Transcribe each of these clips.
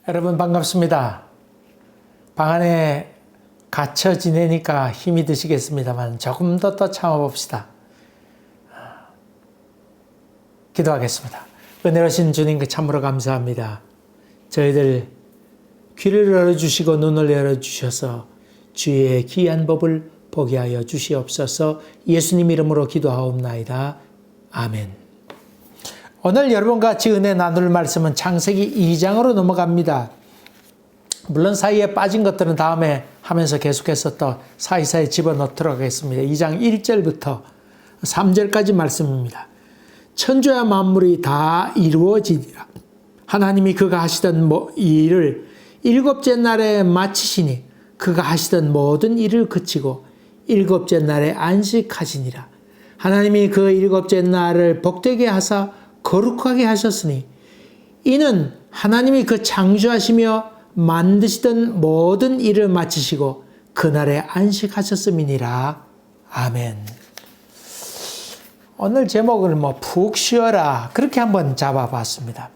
여러분 반갑습니다. 방 안에 갇혀 지내니까 힘이 드시겠습니다만 조금 더 참아봅시다. 기도하겠습니다. 은혜로신 주님께 참으로 감사합니다. 저희들 귀를 열어주시고 눈을 열어주셔서 주의 귀한 법을 보게 하여 주시옵소서. 예수님 이름으로 기도하옵나이다. 아멘. 오늘 여러분과 같이 은혜 나눌 말씀은 창세기 2장으로 넘어갑니다. 물론 사이에 빠진 것들은 다음에 하면서 계속해서 또 사이사이 집어넣도록 하겠습니다. 2장 1절부터 3절까지 말씀입니다. 천주와 만물이 다 이루어지니라. 하나님이 그가 하시던 일을 일곱째 날에 마치시니 그가 하시던 모든 일을 그치고 일곱째 날에 안식하시니라. 하나님이 그 일곱째 날을 복되게 하사 거룩하게 하셨으니 이는 하나님이 그 창조하시며 만드시던 모든 일을 마치시고 그날에 안식하셨음이니라. 아멘. 오늘 제목을 푹 쉬어라 그렇게 한번 잡아봤습니다.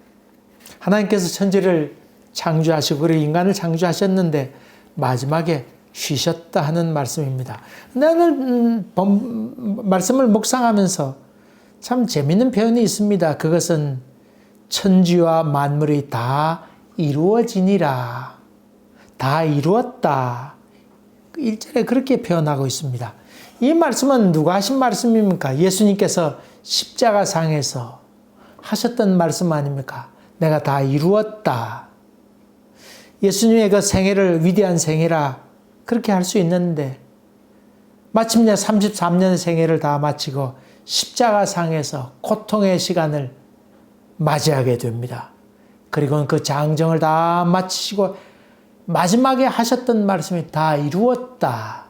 하나님께서 천지를 창조하시고 그리고 인간을 창조하셨는데 마지막에 쉬셨다 하는 말씀입니다. 오늘 말씀을 묵상하면서 참 재미있는 표현이 있습니다. 그것은 천지와 만물이 다 이루어지니라. 다 이루었다. 1절에 그렇게 표현하고 있습니다. 이 말씀은 누가 하신 말씀입니까? 예수님께서 십자가상에서 하셨던 말씀 아닙니까? 내가 다 이루었다. 예수님의 그 생애를 위대한 생애라 그렇게 할 수 있는데 마침내 33년의 생애를 다 마치고 십자가상에서 고통의 시간을 맞이하게 됩니다. 그리고 그 장정을 다 마치시고 마지막에 하셨던 말씀이 다 이루었다.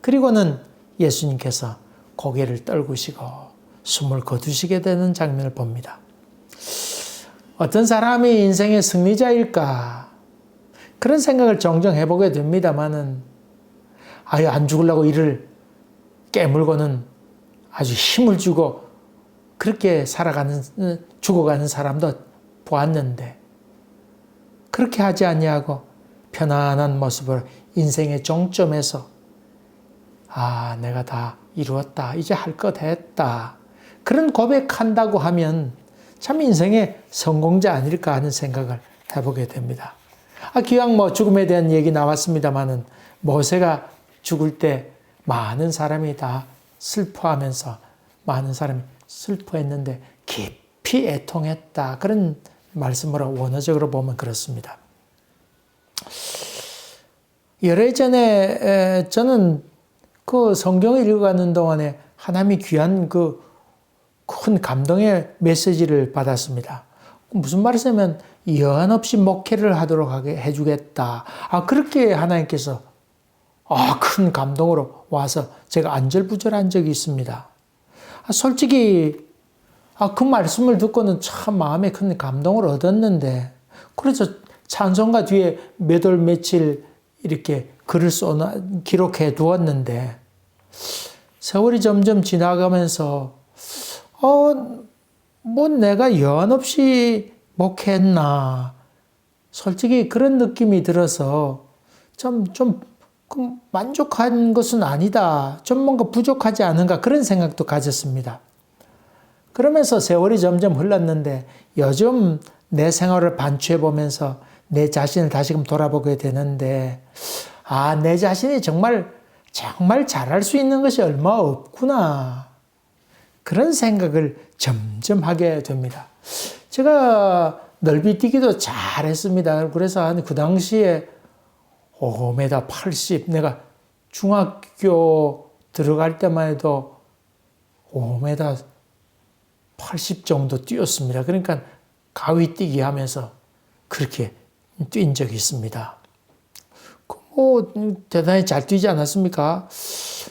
그리고는 예수님께서 고개를 떨구시고 숨을 거두시게 되는 장면을 봅니다. 어떤 사람이 인생의 승리자일까? 그런 생각을 종종 해보게 됩니다만은 안 죽으려고 이를 깨물고는 아주 힘을 주고 그렇게 죽어가는 사람도 보았는데 그렇게 하지 아니하고 편안한 모습을 인생의 종점에서 내가 다 이루었다. 이제 할 것 했다. 그런 고백한다고 하면 참 인생의 성공자 아닐까 하는 생각을 해보게 됩니다. 기왕 죽음에 대한 얘기 나왔습니다만은 모세가 죽을 때 많은 사람이 다 슬퍼하면서 많은 사람이 슬퍼했는데 깊이 애통했다. 그런 말씀으로 원어적으로 보면 그렇습니다. 예전에 저는 그 성경을 읽어가는 동안에 하나님이 귀한 그 큰 감동의 메시지를 받았습니다. 무슨 말이냐면 여한 없이 목회를 하도록 하게 해주겠다. 그렇게 하나님께서 큰 감동으로 와서 제가 안절부절한 적이 있습니다. 솔직히 그 말씀을 듣고는 참 마음에 큰 감동을 얻었는데 그래서 찬송가 뒤에 몇 월 며칠 이렇게 글을 기록해 두었는데 세월이 점점 지나가면서 내가 여한 없이 목회했나 솔직히 그런 느낌이 들어서 좀 만족한 것은 아니다. 좀 뭔가 부족하지 않은가 그런 생각도 가졌습니다. 그러면서 세월이 점점 흘렀는데 요즘 내 생활을 반추해 보면서 내 자신을 다시금 돌아보게 되는데 내 자신이 정말 잘할 수 있는 것이 얼마 없구나. 그런 생각을 점점 하게 됩니다. 제가 넓이뛰기도 잘했습니다. 그래서 그 당시에 5m 80, 내가 중학교 들어갈 때만 해도 5m 80 정도 뛰었습니다. 그러니까 가위뛰기 하면서 그렇게 뛴 적이 있습니다. 대단히 잘 뛰지 않았습니까?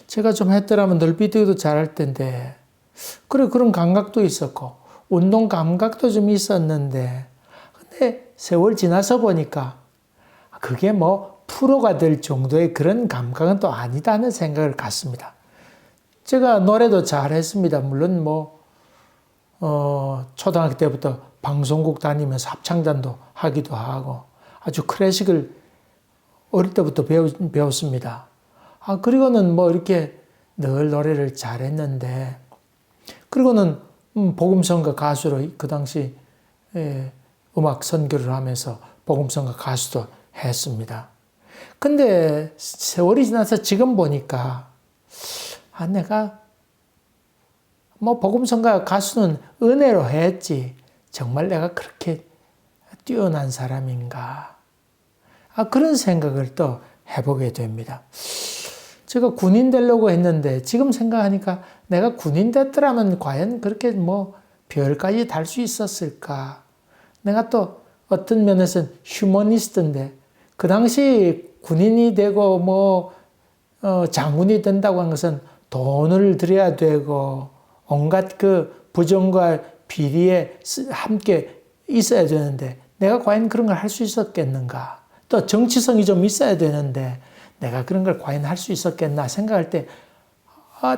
제가 좀 했더라면 넓이뛰기도 잘할 텐데 그런 감각도 있었고 운동 감각도 좀 있었는데 근데 세월 지나서 보니까 그게 프로가 될 정도의 그런 감각은 또 아니다는 생각을 갖습니다. 제가 노래도 잘했습니다. 물론 초등학교 때부터 방송국 다니면서 합창단도 하기도 하고 아주 클래식을 어릴 때부터 배웠습니다. 그리고는 뭐 이렇게 늘 노래를 잘했는데, 그리고는 복음성가 가수로 그 당시 음악 선교를 하면서 복음성가 가수도 했습니다. 근데 세월이 지나서 지금 보니까 내가 뭐 복음성가 가수는 은혜로 했지 정말 내가 그렇게 뛰어난 사람인가? 그런 생각을 또 해보게 됩니다. 제가 군인 되려고 했는데 지금 생각하니까 내가 군인 됐더라면 과연 그렇게 뭐 별까지 달 수 있었을까? 내가 또 어떤 면에서는 휴머니스트인데 그 당시 군인이 되고 뭐 장군이 된다고 한 것은 돈을 들여야 되고 온갖 그 부정과 비리에 함께 있어야 되는데 내가 과연 그런 걸 할 수 있었겠는가? 또 정치성이 좀 있어야 되는데 내가 그런 걸 과연 할 수 있었겠나 생각할 때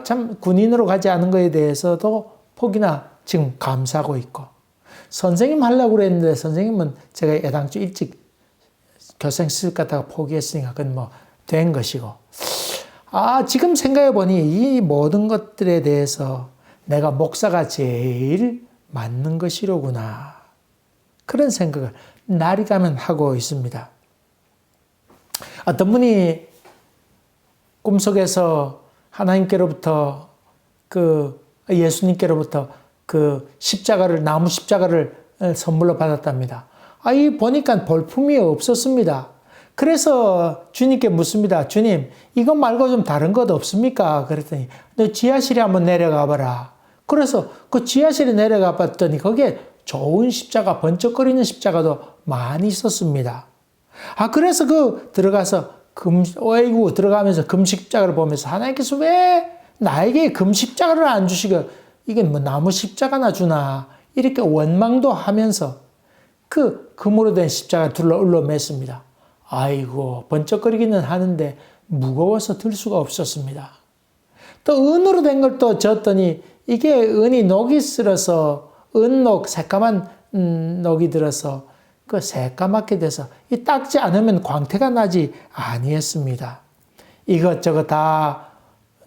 참 군인으로 가지 않은 거에 대해서도 혹이나 지금 감사하고 있고, 선생님 하려고 그랬는데 선생님은 제가 애당초 일찍 교생 시집 갔다가 포기했으니까 그건 뭐 된 것이고, 지금 생각해 보니 이 모든 것들에 대해서 내가 목사가 제일 맞는 것이로구나, 그런 생각을 날이 가면 하고 있습니다. 어떤 분이 꿈속에서 하나님께로부터 예수님께로부터 십자가를, 나무 십자가를 선물로 받았답니다. 이 보니까 볼품이 없었습니다. 그래서 주님께 묻습니다. 주님, 이것 말고 좀 다른 것 없습니까? 그랬더니 너 지하실에 한번 내려가 봐라. 그래서 그 지하실에 내려가 봤더니 거기에 좋은 십자가, 번쩍거리는 십자가도 많이 있었습니다. 그래서 들어가서 들어가면서 금십자가를 보면서 하나님께서 왜 나에게 금십자가를 안 주시고 이게 뭐 나무 십자가나 주나, 이렇게 원망도 하면서 그 금으로 된 십자가 둘러 맸습니다. 아이고, 번쩍거리기는 하는데 무거워서 들 수가 없었습니다. 또 은으로 된 걸 또 졌더니 이게 은이 녹이 쓸어서 은녹, 새까만 녹이 들어서 그 새까맣게 돼서 이 닦지 않으면 광택가 나지 아니했습니다. 이것저것 다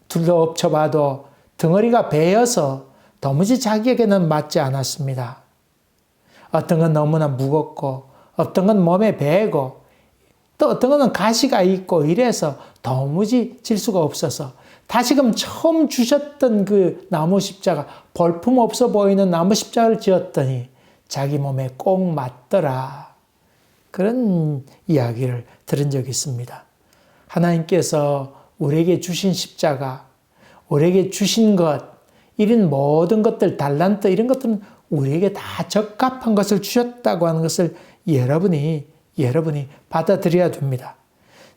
둘러엎쳐봐도 덩어리가 베어서 도무지 자기에게는 맞지 않았습니다. 어떤 건 너무나 무겁고, 어떤 건 몸에 베고, 또 어떤 거는 가시가 있고 이래서 도무지 질 수가 없어서 다시금 처음 주셨던 그 나무 십자가, 볼품 없어 보이는 나무 십자가를 지었더니 자기 몸에 꼭 맞더라. 그런 이야기를 들은 적이 있습니다. 하나님께서 우리에게 주신 십자가, 우리에게 주신 것, 이런 모든 것들, 달란트 이런 것들은 우리에게 다 적합한 것을 주셨다고 하는 것을 여러분이 받아들여야 됩니다.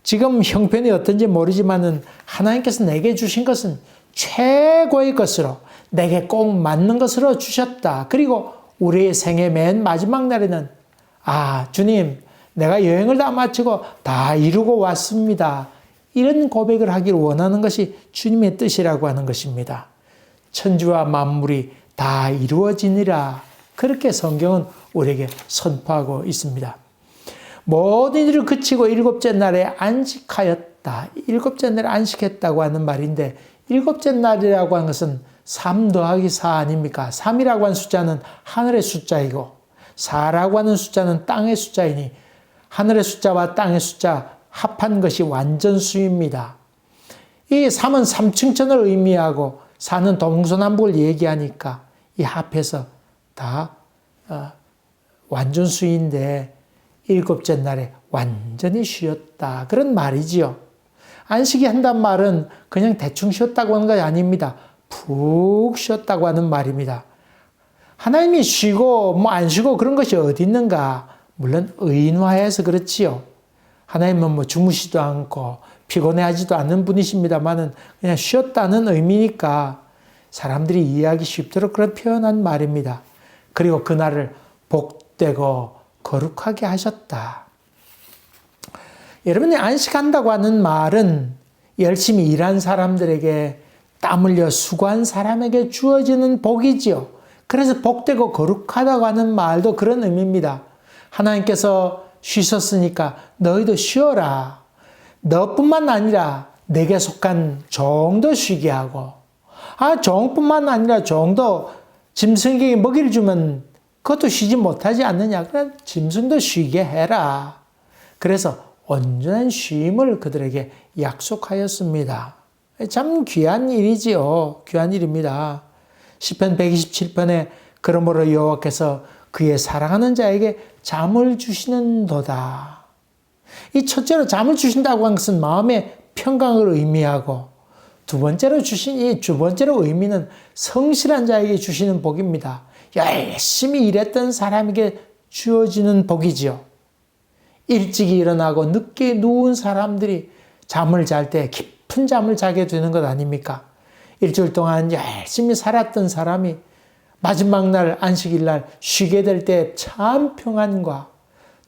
지금 형편이 어떤지 모르지만은 하나님께서 내게 주신 것은 최고의 것으로, 내게 꼭 맞는 것으로 주셨다. 그리고 우리의 생애 맨 마지막 날에는 주님, 내가 여행을 다 마치고 다 이루고 왔습니다. 이런 고백을 하기를 원하는 것이 주님의 뜻이라고 하는 것입니다. 천지와 만물이 다 이루어지니라. 그렇게 성경은 우리에게 선포하고 있습니다. 모든 일을 그치고 일곱째 날에 안식하였다. 일곱째 날에 안식했다고 하는 말인데, 일곱째 날이라고 하는 것은 3 더하기 4 아닙니까? 3이라고 하는 숫자는 하늘의 숫자이고 4라고 하는 숫자는 땅의 숫자이니 하늘의 숫자와 땅의 숫자 합한 것이 완전수입니다. 이 3은 삼층천을 의미하고 4는 동서남북을 얘기하니까 이 합해서 다 완전수인데 일곱째 날에 완전히 쉬었다. 그런 말이지요. 안식이 한단 말은 그냥 대충 쉬었다고 하는 것이 아닙니다. 푹 쉬었다고 하는 말입니다. 하나님이 쉬고 안 쉬고 그런 것이 어디 있는가? 물론 의인화해서 그렇지요. 하나님은 주무시도 않고 피곤해하지도 않는 분이십니다만은 그냥 쉬었다는 의미니까 사람들이 이해하기 쉽도록 그런 표현한 말입니다. 그리고 그날을 복되고 거룩하게 하셨다. 여러분이 안식한다고 하는 말은 열심히 일한 사람들에게, 땀 흘려 수고한 사람에게 주어지는 복이지요. 그래서 복되고 거룩하다고 하는 말도 그런 의미입니다. 하나님께서 쉬셨으니까 너희도 쉬어라. 너뿐만 아니라 내게 속한 종도 쉬게 하고, 종뿐만 아니라 종도 짐승에게 먹이를 주면 그것도 쉬지 못하지 않느냐. 그래 짐승도 쉬게 해라. 그래서 온전한 쉼을 그들에게 약속하였습니다. 참 귀한 일이지요. 귀한 일입니다. 시편 127편에 그러므로 여호와께서 그의 사랑하는 자에게 잠을 주시는도다. 이 첫째로 잠을 주신다고 한 것은 마음의 평강을 의미하고, 두 번째로 주신 이 두 번째로 의미는 성실한 자에게 주시는 복입니다. 열심히 일했던 사람에게 주어지는 복이지요. 일찍이 일어나고 늦게 누운 사람들이 잠을 잘 때 깊은 잠을 자게 되는 것 아닙니까? 일주일 동안 열심히 살았던 사람이 마지막 날 안식일 날 쉬게 될 때 참 평안과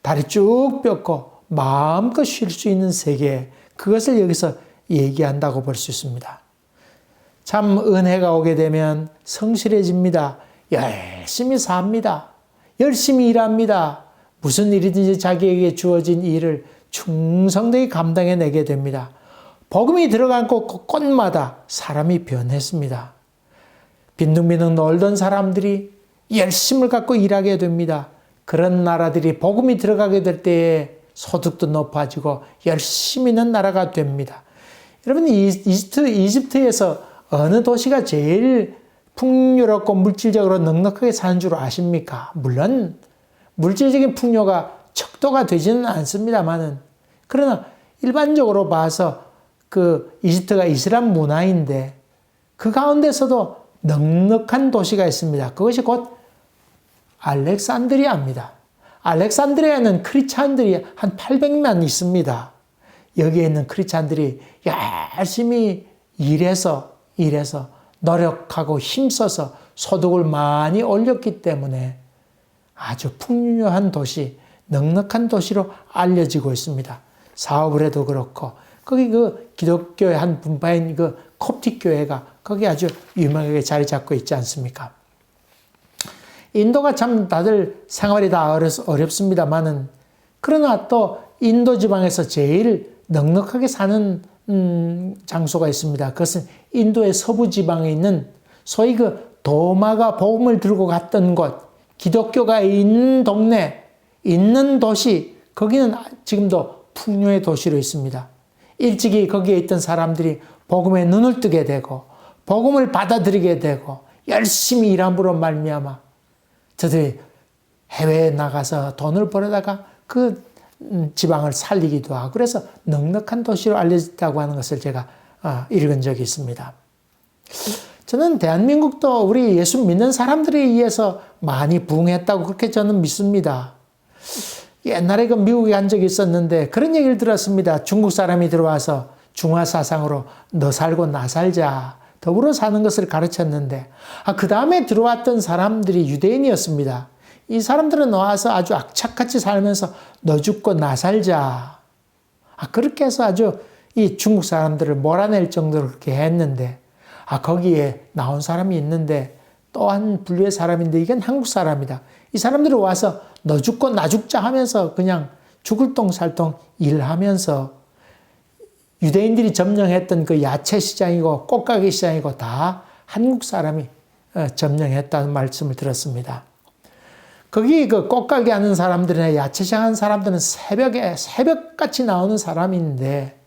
다리 쭉 뻗고 마음껏 쉴 수 있는 세계, 그것을 여기서 얘기한다고 볼 수 있습니다. 참 은혜가 오게 되면 성실해집니다. 열심히 삽니다. 열심히 일합니다. 무슨 일이든지 자기에게 주어진 일을 충성되게 감당해내게 됩니다. 복음이 들어간 곳곳마다 사람이 변했습니다. 빈둥빈둥 놀던 사람들이 열심을 갖고 일하게 됩니다. 그런 나라들이 복음이 들어가게 될 때에 소득도 높아지고 열심히 있는 나라가 됩니다. 여러분, 이집트에서 어느 도시가 제일 풍요롭고 물질적으로 넉넉하게 사는 줄 아십니까? 물론 물질적인 풍요가 척도가 되지는 않습니다만은, 그러나 일반적으로 봐서 그 이집트가 이슬람 문화인데 그 가운데서도 넉넉한 도시가 있습니다. 그것이 곧 알렉산드리아입니다. 알렉산드리아에는 크리스찬들이 한 800만 있습니다. 여기에 있는 크리스찬들이 열심히 일해서 노력하고 힘써서 소득을 많이 올렸기 때문에 아주 풍요한 도시, 넉넉한 도시로 알려지고 있습니다. 사업을 해도 그렇고, 거기 그 기독교의 한 분파인 그 콥틱 교회가 거기 아주 유명하게 자리 잡고 있지 않습니까? 인도가 참 다들 생활이 다 어렵습니다만은, 그러나 또 인도 지방에서 제일 넉넉하게 사는 장소가 있습니다. 그것은 인도의 서부 지방에 있는 소위 그 도마가 복음을 들고 갔던 곳, 기독교가 있는 동네, 있는 도시, 거기는 지금도 풍요의 도시로 있습니다. 일찍이 거기에 있던 사람들이 복음에 눈을 뜨게 되고 복음을 받아들이게 되고 열심히 일함으로 말미암아 저들이 해외에 나가서 돈을 벌어다가 그 지방을 살리기도 하고, 그래서 넉넉한 도시로 알려졌다고 하는 것을 제가 읽은 적이 있습니다. 저는 대한민국도 우리 예수 믿는 사람들에 의해서 많이 부흥했다고 그렇게 저는 믿습니다. 옛날에 그 미국에 간 적이 있었는데 그런 얘기를 들었습니다. 중국 사람이 들어와서 중화 사상으로 너 살고 나 살자, 더불어 사는 것을 가르쳤는데, 그 다음에 들어왔던 사람들이 유대인이었습니다. 이 사람들은 와서 아주 악착같이 살면서 너 죽고 나 살자, 그렇게 해서 아주 이 중국 사람들을 몰아낼 정도로 그렇게 했는데, 거기에 나온 사람이 있는데 또 한 분류의 사람인데 이건 한국 사람이다. 이 사람들이 와서 너 죽고 나 죽자 하면서 그냥 죽을 똥 살 똥 일하면서 유대인들이 점령했던 그 야채 시장이고 꽃가게 시장이고 다 한국 사람이 점령했다는 말씀을 들었습니다. 거기 그 꽃가게 하는 사람들이나 야채 시장 하는 사람들은 새벽같이 나오는 사람인데,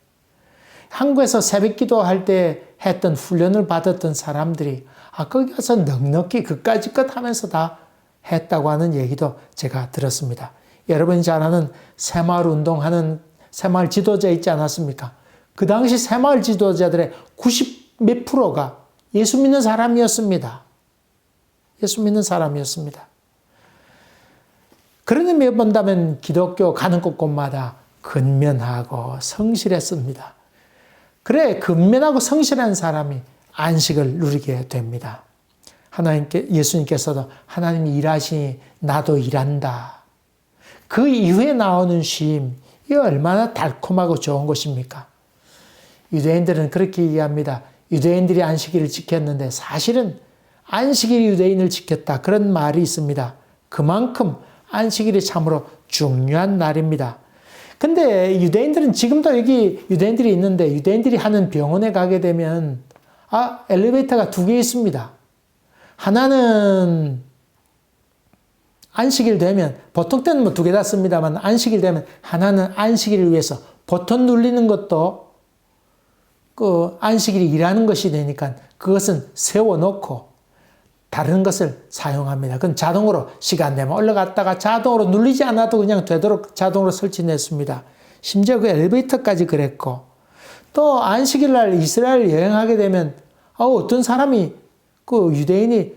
한국에서 새벽 기도할 때 했던 훈련을 받았던 사람들이 거기 가서 넉넉히 그까짓 하면서 다 했다고 하는 얘기도 제가 들었습니다. 여러분이 잘 아는 새마을 운동하는 새마을 지도자 있지 않았습니까? 그 당시 새마을 지도자들의 90몇 프로가 예수 믿는 사람이었습니다. 예수 믿는 사람이었습니다. 그런 의미에 본다면 기독교 가는 곳곳마다 근면하고 성실했습니다. 그래, 근면하고 성실한 사람이 안식을 누리게 됩니다. 예수님께서도 하나님이 일하시니 나도 일한다. 그 이후에 나오는 쉼, 이게 얼마나 달콤하고 좋은 것입니까? 유대인들은 그렇게 얘기합니다. 유대인들이 안식일을 지켰는데 사실은 안식일이 유대인을 지켰다, 그런 말이 있습니다. 그만큼 안식일이 참으로 중요한 날입니다. 근데 유대인들은 지금도 여기 유대인들이 있는데 유대인들이 하는 병원에 가게 되면 엘리베이터가 두 개 있습니다. 하나는 안식일 되면 보통 때는 뭐 두 개 다 씁니다만 안식일 되면 하나는 안식일을 위해서 버튼 누르는 것도 그 안식일이 일하는 것이 되니까 그것은 세워놓고 다른 것을 사용합니다. 그건 자동으로 시간 되면 올라갔다가 자동으로 눌리지 않아도 그냥 되도록 자동으로 설치했습니다. 심지어 그 엘리베이터까지 그랬고 또 안식일 날 이스라엘 여행하게 되면 어떤 사람이 그 유대인이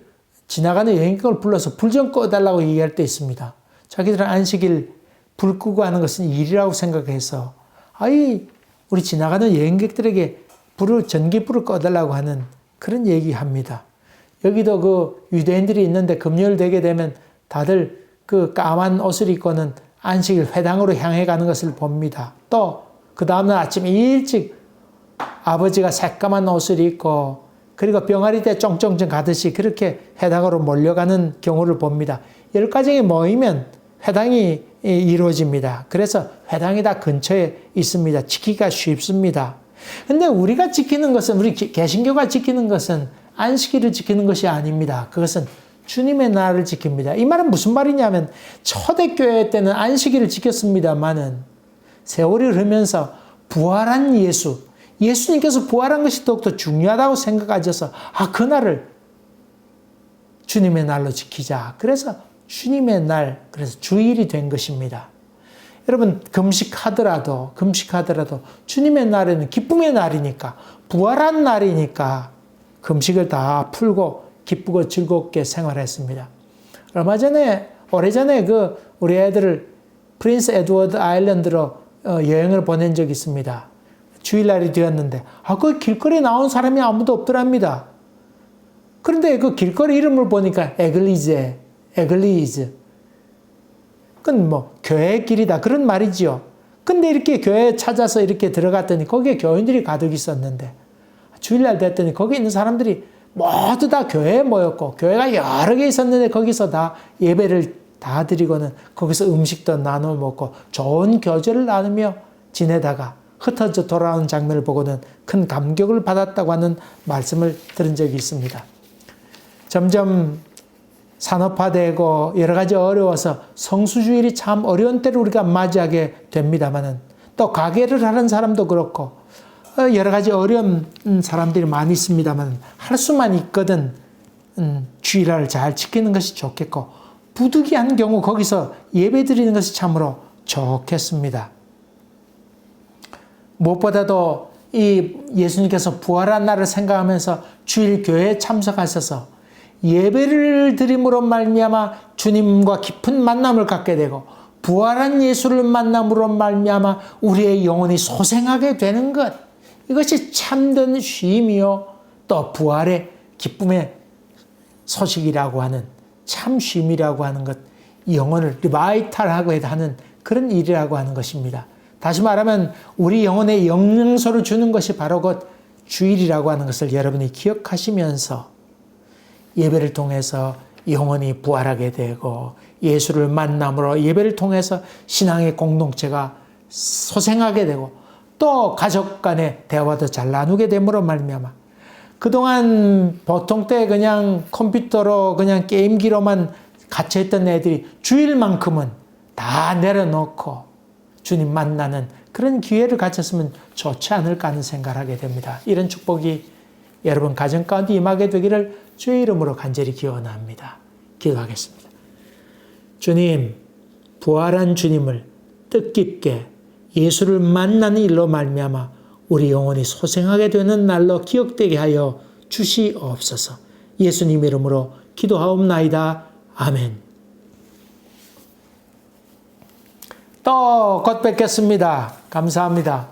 지나가는 여행객을 불러서 불 좀 꺼달라고 얘기할 때 있습니다. 자기들은 안식일 불 끄고 하는 것은 일이라고 생각해서 우리 지나가는 여행객들에게 전기불을 꺼달라고 하는 그런 얘기합니다. 여기도 그 유대인들이 있는데 금요일 되게 되면 다들 그 까만 옷을 입고는 안식일 회당으로 향해 가는 것을 봅니다. 또 그 다음날 아침 일찍 아버지가 새까만 옷을 입고 그리고 병아리 때 쫑쫑쫑 가듯이 그렇게 회당으로 몰려가는 경우를 봅니다. 10가정이 모이면 회당이 이루어집니다. 그래서 회당이 다 근처에 있습니다. 지키기가 쉽습니다. 근데 우리가 지키는 것은, 우리 개신교가 지키는 것은 안식일을 지키는 것이 아닙니다. 그것은 주님의 날을 지킵니다. 이 말은 무슨 말이냐면 초대교회 때는 안식일을 지켰습니다만은 세월이 흐르면서 부활한 예수님께서 부활한 것이 더욱더 중요하다고 생각하셔서 그날을 주님의 날로 지키자. 그래서 주님의 날, 그래서 주일이 된 것입니다. 여러분 금식하더라도 주님의 날에는 기쁨의 날이니까 부활한 날이니까 금식을 다 풀고 기쁘고 즐겁게 생활했습니다. 오래전에 우리 애들을 프린스 에드워드 아일랜드로 여행을 보낸 적이 있습니다. 주일날이 되었는데 그 길거리에 나온 사람이 아무도 없더랍니다. 그런데 그 길거리 이름을 보니까 에글리즈. 그건 뭐 교회의 길이다 그런 말이지요. 근데 이렇게 교회에 찾아서 이렇게 들어갔더니 거기에 교인들이 가득 있었는데 주일날 됐더니 거기 있는 사람들이 모두 다 교회에 모였고 교회가 여러 개 있었는데 거기서 다 예배를 다 드리고는 거기서 음식도 나눠 먹고 좋은 교제를 나누며 지내다가 흩어져 돌아오는 장면을 보고는 큰 감격을 받았다고 하는 말씀을 들은 적이 있습니다. 점점 산업화되고 여러 가지 어려워서 성수주일이 참 어려운 때를 우리가 맞이하게 됩니다만은 또 가게를 하는 사람도 그렇고 여러 가지 어려운 사람들이 많이 있습니다만 할 수만 있거든 주일을 잘 지키는 것이 좋겠고 부득이한 경우 거기서 예배 드리는 것이 참으로 좋겠습니다. 무엇보다도 이 예수님께서 부활한 날을 생각하면서 주일 교회에 참석하셔서 예배를 드림으로 말미암아 주님과 깊은 만남을 갖게 되고 부활한 예수를 만남으로 말미암아 우리의 영혼이 소생하게 되는 것, 이것이 참된 쉼이요 또 부활의 기쁨의 소식이라고 하는 참 쉼이라고 하는 것, 영혼을 리바이탈하고 하는 그런 일이라고 하는 것입니다. 다시 말하면 우리 영혼에 영양소를 주는 것이 바로 곧 주일이라고 하는 것을 여러분이 기억하시면서 예배를 통해서 영혼이 부활하게 되고 예수를 만남으로 예배를 통해서 신앙의 공동체가 소생하게 되고 또 가족 간의 대화도 잘 나누게 됨으로 말미암아 그동안 보통 때 그냥 컴퓨터로 그냥 게임기로만 갇혀있던 애들이 주일만큼은 다 내려놓고 주님 만나는 그런 기회를 가졌으면 좋지 않을까 하는 생각을 하게 됩니다. 이런 축복이 여러분 가정 가운데 임하게 되기를 주의 이름으로 간절히 기원합니다. 기도하겠습니다. 주님, 부활한 주님을 뜻깊게 예수를 만나는 일로 말미암아 우리 영혼이 소생하게 되는 날로 기억되게 하여 주시옵소서. 예수님 이름으로 기도하옵나이다. 아멘. 또 곧 뵙겠습니다. 감사합니다.